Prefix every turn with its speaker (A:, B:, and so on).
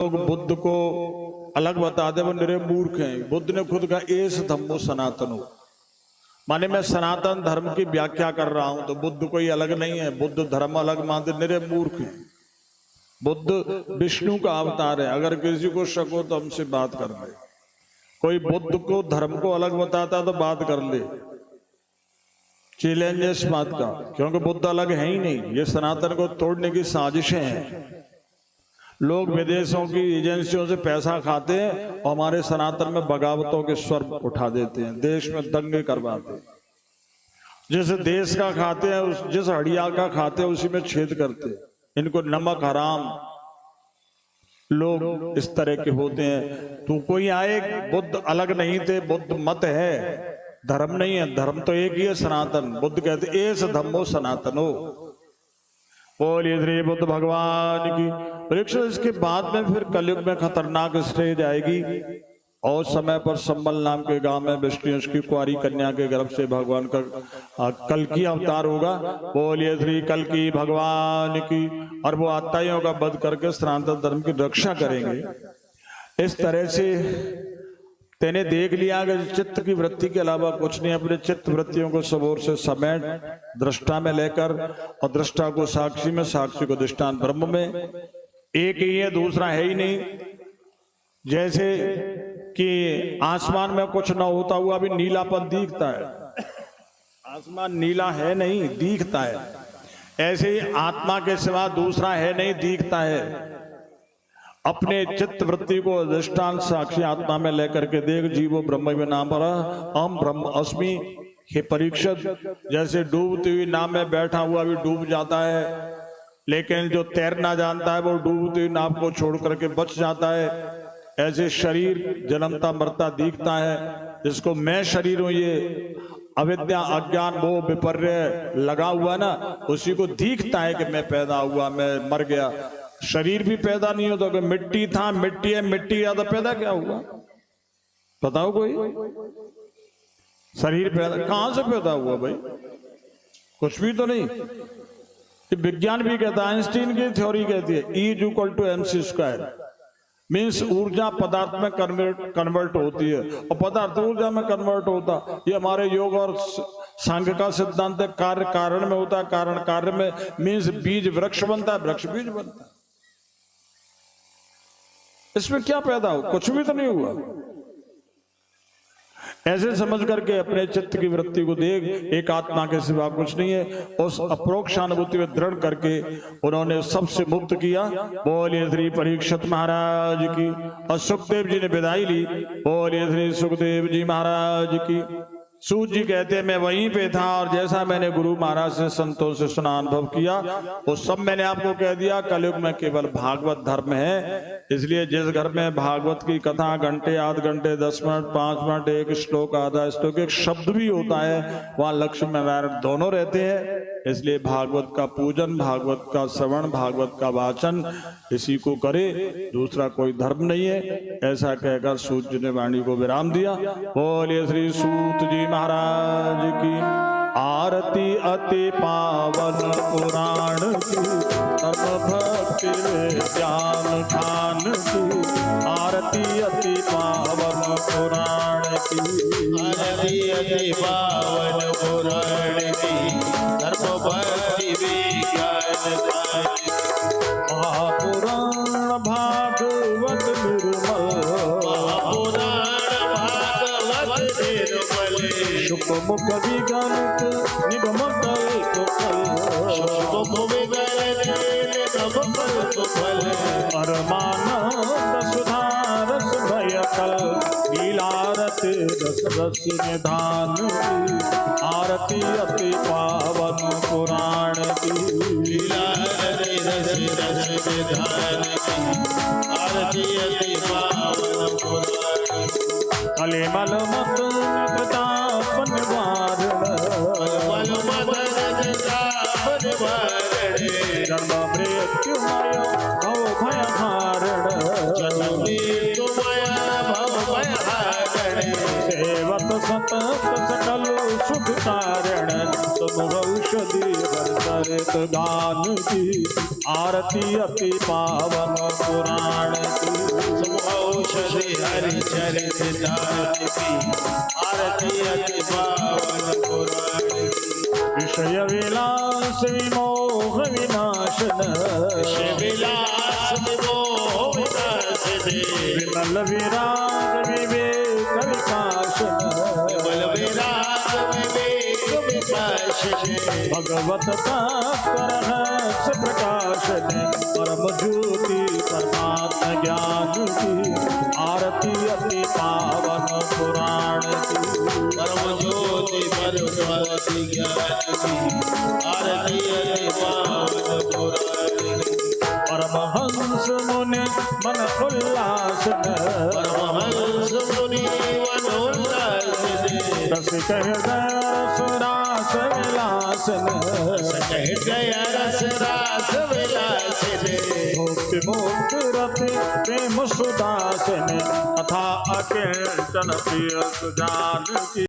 A: लोग बुद्ध को अलग बताते वो निरे मूर्ख हैं। बुद्ध ने खुद कहा एस धम्मो सनातनो, माने मैं सनातन धर्म की व्याख्या कर रहा हूं, तो बुद्ध कोई अलग नहीं है। बुद्ध धर्म अलग मानते, निरे मूर्ख हैं। बुद्ध विष्णु का अवतार है। अगर किसी को शक हो तो हमसे बात कर ले। कोई बुद्ध को धर्म को अलग बताता तो बात कर ले। चैलेंज है इस बात का, क्योंकि बुद्ध अलग है ही नहीं। ये सनातन को तोड़ने की साजिशें हैं। लोग विदेशों की एजेंसियों से पैसा खाते हैं और हमारे सनातन में बगावतों के स्वर उठा देते हैं, देश में दंगे करवाते हैं। जिस देश का खाते हैं, जिस हड़िया का खाते हैं, उसी में छेद करते हैं। इनको नमक हराम लोग इस तरह के होते हैं। तो कोई आए, बुद्ध अलग नहीं थे, बुद्ध मत है, धर्म नहीं है। धर्म तो एक ही है, सनातन। बुद्ध कहते एस धम्मो सनातनो। बोलिए श्री बुद्ध भगवान की। परीक्षा इसके बाद में फिर कलयुग में खतरनाक स्टेज आएगी और समय पर संबल नाम के गांव में विष्णु की कुंवारी कन्या के गर्भ से भगवान का कल्कि अवतार होगा। बोलिए श्री कल्कि भगवान की। और वो आत्ताइयों का वध करके सनातन धर्म की रक्षा करेंगे। इस तरह से तेने देख लिया कि चित्त की वृत्ति के अलावा कुछ नहीं। अपने चित्त वृत्तियों को सब ओर से समेट दृष्टा में लेकर, और दृष्टा को साक्षी में, साक्षी को दृष्टांत ब्रह्म में। एक ही है, दूसरा है ही नहीं। जैसे कि आसमान में कुछ न होता हुआ भी नीलापन दिखता है। आसमान नीला है नहीं, दिखता है। ऐसे ही आत्मा के सिवा दूसरा है नहीं, दिखता है। अपने चित्त वृत्ति को दृष्टांत साक्षी आत्मा में लेकर के देख। जीवो ब्रह्म में नाम पर अहम ब्रह्म अस्मि। हे परीक्षित, जैसे डूबती हुई नाव में बैठा हुआ भी डूब जाता है, लेकिन जो तैरना जानता है वो डूबती हुई नाव को छोड़ करके बच जाता है। ऐसे शरीर जन्मता मरता दिखता है। जिसको मैं शरीर हूं, ये अविद्या अज्ञान वो विपर्य लगा हुआ ना, उसी को दिखता है कि मैं पैदा हुआ, मैं मर गया। शरीर भी पैदा नहीं होता कि मिट्टी था, मिट्टी है, मिट्टी या तो पैदा क्या हुआ? बताओ कोई। शरीर पैदा कहां से पैदा हुआ भाई? कुछ भी तो नहीं। विज्ञान भी कहता है, आइंस्टीन की थ्योरी कहती है E=mc²। मीन्स ऊर्जा पदार्थ में कन्वर्ट होती है और पदार्थ ऊर्जा में कन्वर्ट होता। ये हमारे योग और सांख्य का सिद्धांत है। कार्य कारण में होता है, कारण कार्य में। मीन्स बीज वृक्ष बनता है, वृक्ष बीज बनता है। इसमें क्या पैदा हो? कुछ भी तो नहीं हुआ। ऐसे समझ करके अपने चित्त की वृत्ति को देख। एक आत्मा के सिवा कुछ नहीं है। उस अप्रोक्षानुभूति में दृढ़ करके उन्होंने सबसे मुक्त किया। बोलिए श्री परीक्षित महाराज की। और सुखदेव जी ने विदाई ली। बोलिए श्री सुखदेव जी महाराज की। सूत जी कहते हैं मैं वहीं पे था और जैसा मैंने गुरु महाराज से संतों से सुना अनुभव किया वो सब मैंने आपको कह दिया। कलयुग में केवल भागवत धर्म है। इसलिए जिस घर में भागवत की कथा घंटे, आध घंटे, 10 मिनट, 5 मिनट, एक श्लोक, आधा श्लोक, एक शब्द भी होता है, वहां लक्ष्मी नारायण दोनों रहते हैं। इसलिए भागवत का पूजन, भागवत का श्रवण, भागवत का वाचन इसी को करे, दूसरा कोई धर्म नहीं है। ऐसा कहकर सूत जी ने वाणी को विराम दिया। बोलिए श्री सूत जी महाराज की। आरती अति पावन पुराण की, तब भक्ति ज्ञान खान की। आरती अति पावन पुराण की,
B: आरती अति पावन पुराण की, तब भक्ति ज्ञान खान की।
A: महापुराण भागवत निर्मल,
B: महापुराण भागवत निर्मल।
A: शुक मुख विगलित निगम कल्प फल,
B: शुक मुख विगलित निगम कल्प फल।
A: परमानंद सुधा रस भय कल, लीलारत रस रस निधान की। आरती अति पावन पुराण की,
B: लीलारत रस रस निधान की। आरती अति पावन पुराण की।
A: कलिमल मत नगतापन वारण,
B: मल मदन तापन वारण।
A: जन्म मृत्युमय भव भय हारण,
B: जन्म मृत्युमय भव भय हारण।
A: सेवत सतत सकल सुख कारण, तुम औषधि हर चरित गान की आरती अति पावन पुराण की
B: औषधि हरि चरित दान की आरती अति पावन पुराण की
A: विषय विलास विमोह विनाशन
B: विलास विमोह विनाश दे
A: विमल विराग विवेक विकासन
B: बल विराग विवेक विकास दे
A: भगवत तत्व रहस्य प्रकाशन परम ज्योति परमात्म ज्ञान की आरती अति पावन पुराण की
B: परम ज्योति परमात्म ज्ञान की आरती अति पावन पुराण की
A: परमहंस मुनि मन उल्लासन
B: परमहंस मुनि मनोल्लास दे
A: रसिक हृदय सुरास विलासन
B: हृदय रस रास विलास दे
A: मुक्ति मुक्त रति प्रेम सुदासन तथा अकिंचन प्रिय सुजान की